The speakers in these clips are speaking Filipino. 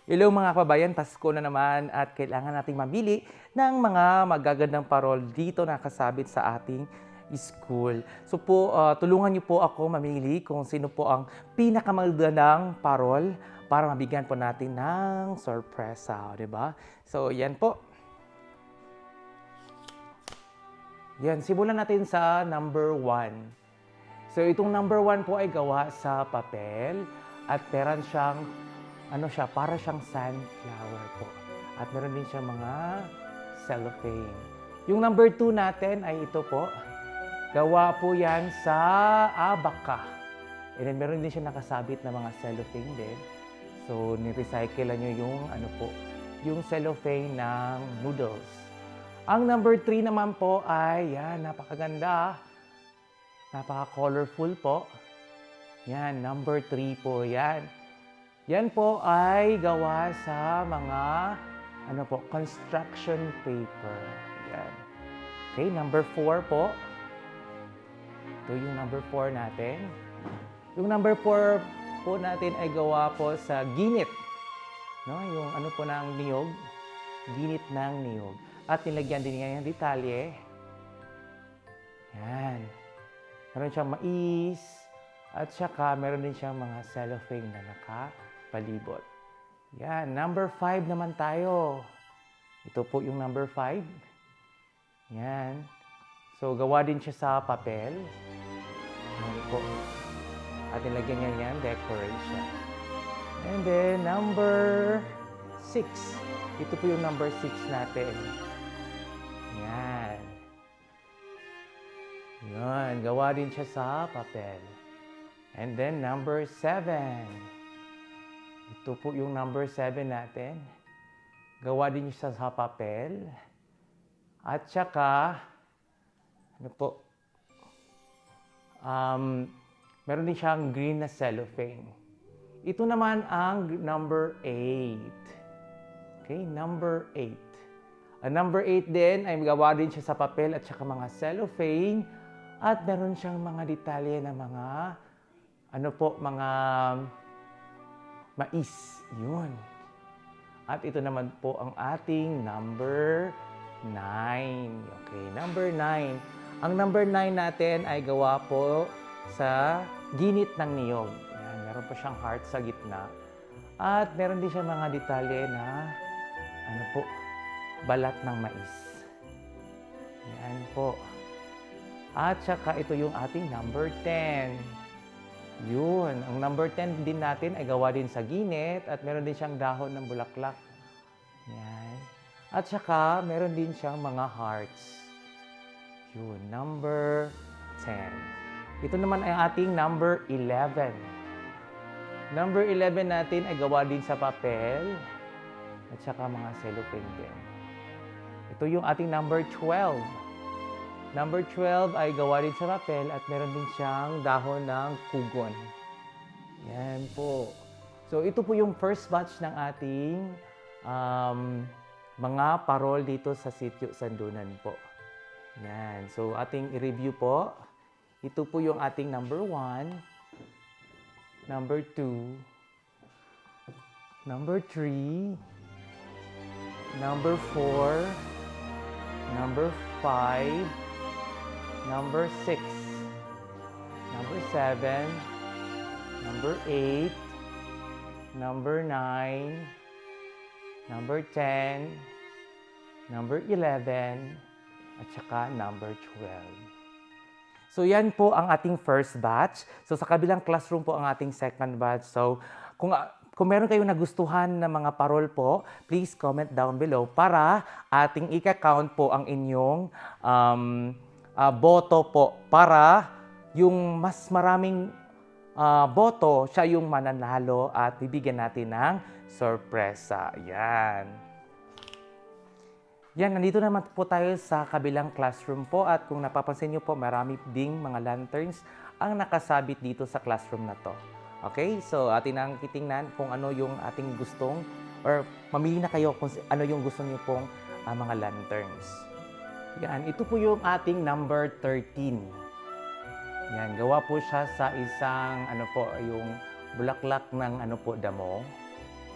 Hello mga kababayan, Pasko na naman at kailangan nating mamili ng mga magagandang parol dito nakasabit sa ating school. So po, tulungan niyo po ako mamili kung sino po ang pinakamagandang parol para mabigyan po natin ng sorpresa, di ba? So yan po. Yan, simulan natin sa number 1. So itong number 1 po ay gawa sa papel at meron siyang para siyang sunflower po. At meron din siyang mga cellophane. Yung number 2 natin ay ito po. Gawa po yan sa abaka. And then meron din siya nakasabit na mga cellophane din. So, ni-recycle nyo yung cellophane ng noodles. Ang number 3 naman po ay, yan, napakaganda. Napaka-colorful po. Yan, number 3 po yan. Yan po ay gawa sa mga construction paper. Yan. Okay, number 4 po. Ito yung number 4 natin. Yung number 4 po natin ay gawa po sa ginit. No, yung ng niyog. Ginit ng niyog. At nilagyan din niya yung detalye. Yan. Meron siyang mais. At saka meron din siyang mga cellophane na palibot. Yan, number 5 naman tayo. Ito po yung number 5. Yan. So, gawa din siya sa papel. Yan po. At nilagyan niya yan, decoration. And then, number 6. Ito po yung number 6 natin. Yan. Yan, gawa din siya sa papel. And then, number 7. Ito po yung number 7 natin. Gawa din siya sa papel. At saka, meron din siyang green na cellophane. Ito naman ang number 8. Okay, number 8. Ang number 8 din ay gawa din siya sa papel at saka mga cellophane. At meron siyang mga detalye na mga, mga mais. Yun. At ito naman po ang ating number 9. Okay, number 9. Ang number 9 natin ay gawa po sa ginit ng niyog. Yan, meron po siyang heart sa gitna. At meron din siya mga detalye na balat ng mais. Yan po. At saka ito yung ating number 10. Yun. Ang number 10 din natin ay gawa din sa ginit at meron din siyang dahon ng bulaklak. Yan. At saka meron din siyang mga hearts. Yun. Number 10. Ito naman ay ating number 11. Number 11 natin ay gawa din sa papel at saka mga cellophane din. Ito yung ating number 12. Number 12 ay gawa din sa papel at meron din siyang dahon ng kugon. Yan po. So, ito po yung first batch ng ating mga parol dito sa Sitio Sandunan po. Yan. So, ating i-review po. Ito po yung ating number 1, number 2, number 3, number 4, number 5, number 6, number 7, number 8, number 9, number 10, number 11, at saka number 12. So yan po ang ating first batch. So sa kabilang classroom po ang ating second batch. So kung meron kayong nagustuhan na mga parol po, please comment down below para ating ika-count po ang inyong boto po para yung mas maraming boto, siya yung mananalo at bibigyan natin ng sorpresa. Yan. Yan, nandito naman po tayo sa kabilang classroom po at kung napapansin nyo po, marami ding mga lanterns ang nakasabit dito sa classroom na to. Okay? So, atin ang titingnan kung ano yung ating gustong or mamili na kayo kung ano yung gusto nyo pong mga lanterns. Yan, ito po yung ating number 13. Yan, gawa po siya sa isang yung bulaklak ng damo.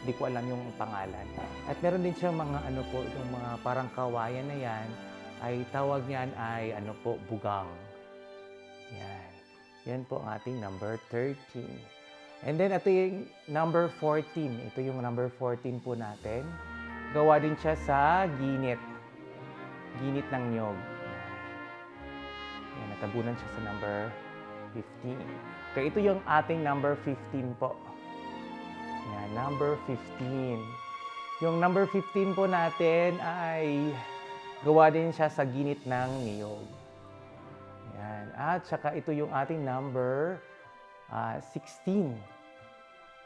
Hindi ko alam yung pangalan. At meron din siyang mga ano po, yung mga parang kawayan na yan, ay tawag niyan ay ano po, bugang. Yan. Yan po ang ating number 13. And then ito yung number 14. Ito yung number 14 po natin. Gawa din siya sa ginit. Ginit ng niyog. Yan, natabunan siya sa number 15. Okay, ito yung ating number 15 po. Yan, number 15. Yung number 15 po natin ay gawa din siya sa ginit ng niyog. Yan. At saka ito yung ating number 16.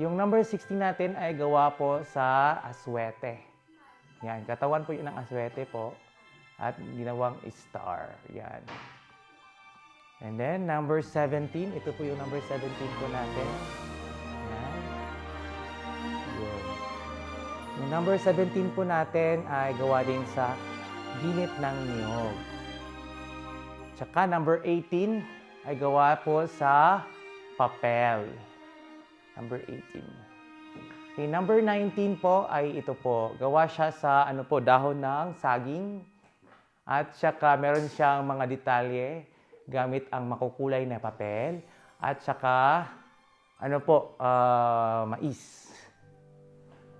Yung number 16 natin ay gawa po sa aswete. Yan, katawan po yun ng aswete po. At ginawang star. Yan. And then, number 17. Ito po yung number 17 po natin. Yan. Yun. Yung number 17 po natin ay gawa din sa ginit ng niyog. Tsaka number 18 ay gawa po sa papel. Number 18. Okay, number 19 po ay ito po. Gawa siya sa ano po, dahon ng saging. At saka meron siyang mga detalye gamit ang makukulay na papel. At saka ano po, mais.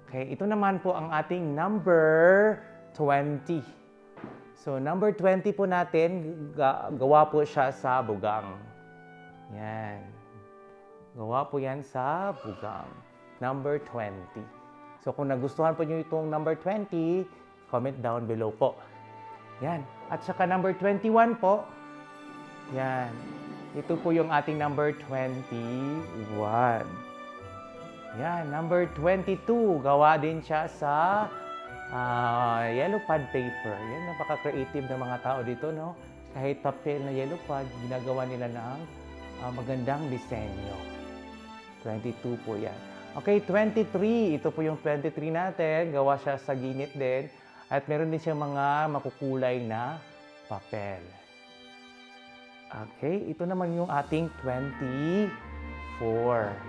Okay, ito naman po ang ating number 20. So, number 20 po natin, gawa po siya sa bugang. Yan. Gawa po yan sa bugang. Number 20. So, kung nagustuhan po nyo itong number 20, comment down below po. Yan. At saka number 21 po. Yan. Ito po yung ating number 21. Yan. Number 22. Gawa din siya sa yellow pad paper. Yan, napaka-creative ng mga tao dito, no? Kahit papel na yellow pad, ginagawa nila ng magandang disenyo. 22 po yan. Okay, 23. Ito po yung 23 natin. Gawa siya sa ginit din. At meron din siyang mga makukulay na papel. Okay, ito naman yung ating 24.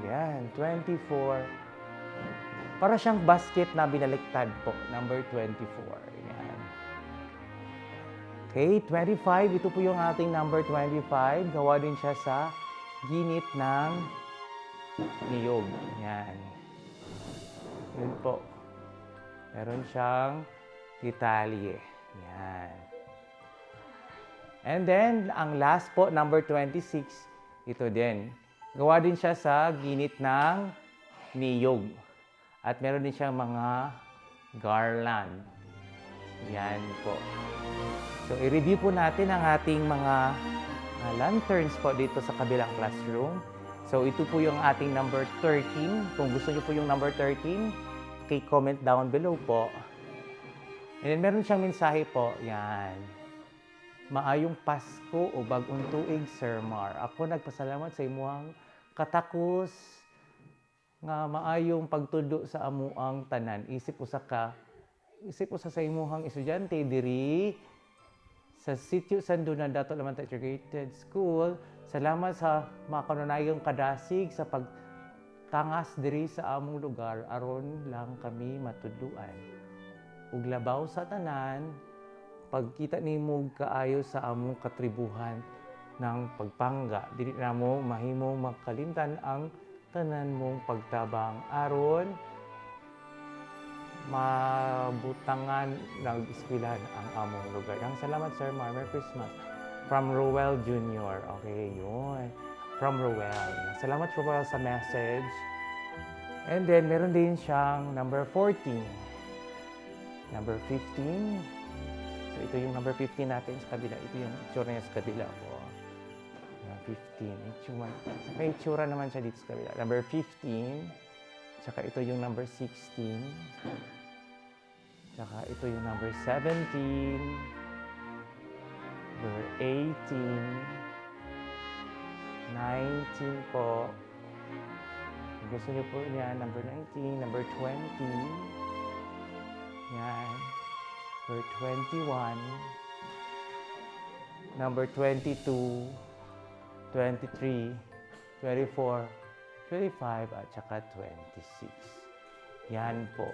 Yan, 24. Para siyang basket na binaliktad po. Number 24. Yan. Okay, 25. Ito po yung ating number 25. Gawa din siya sa ginit ng niyog. Yan. Yun po. Meron siyang detalye. Yan. And then, ang last po, number 26, ito din. Gawa din siya sa ginit ng niyog. At meron din siyang mga garland. Yan po. So, i-review po natin ang ating mga lanterns po dito sa kabilang classroom. So, ito po yung ating number 13. Kung gusto niyo po yung number 13, okay, comment down below po. And then, meron siyang mensahe po. Yan. Maayong Pasko o bagong tuig, Sir Mar. Ako nagpasalamat sa imuhang katakos nga maayong pagtudo sa amuang tanan. Isip usa sa imuhang estudyante diri sa Sitio San Donaldo Elementary Integrated School. Salamat sa mga kanunayong kadasig sa pagtangas diri sa among lugar aron lang kami matudluan. Ug labaw sa tanan, pagkita nimo kaayo sa among katribuhan ng pagpangga, dili namo mahimong makalimtan ang tanan mong pagtabang aron mabutangan ng eskwelahan ang among lugar. Ang salamat, Sir Mar. Merry Christmas. From Roel Jr. Okay, yun. From Roel. Salamat, Roel, sa message. And then, meron din siyang number 14. Number 15. So, ito yung number 15 natin sa kabila. Ito yung itsura niya sa kabila po. 15. May itsura naman siya dito sa kabila. Number 15. Tsaka ito yung number 16. Tsaka ito yung number 17. Number 18. 19 po. Kung gusto niyo po niya, number 19, number 20. Yan. Number 21. Number 22. 23, 24, 25, at saka 26. Yan po.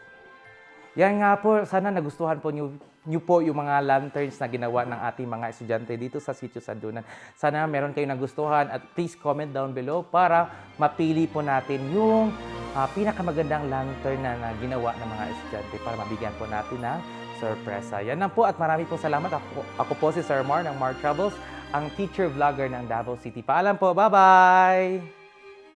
Yan nga po, sana nagustuhan po niyo po yung mga lanterns na ginawa ng ating mga estudyante dito sa Sitio Sandunan. Sana meron kayong nagustuhan at please comment down below para mapili po natin yung pinakamagandang lantern na ginawa ng mga estudyante para mabigyan po natin ng sorpresa. Yan lang po at marami pong salamat. Ako po si Sir Mar ng Mar Travels, ang teacher vlogger ng Davao City. Paalam po, bye-bye!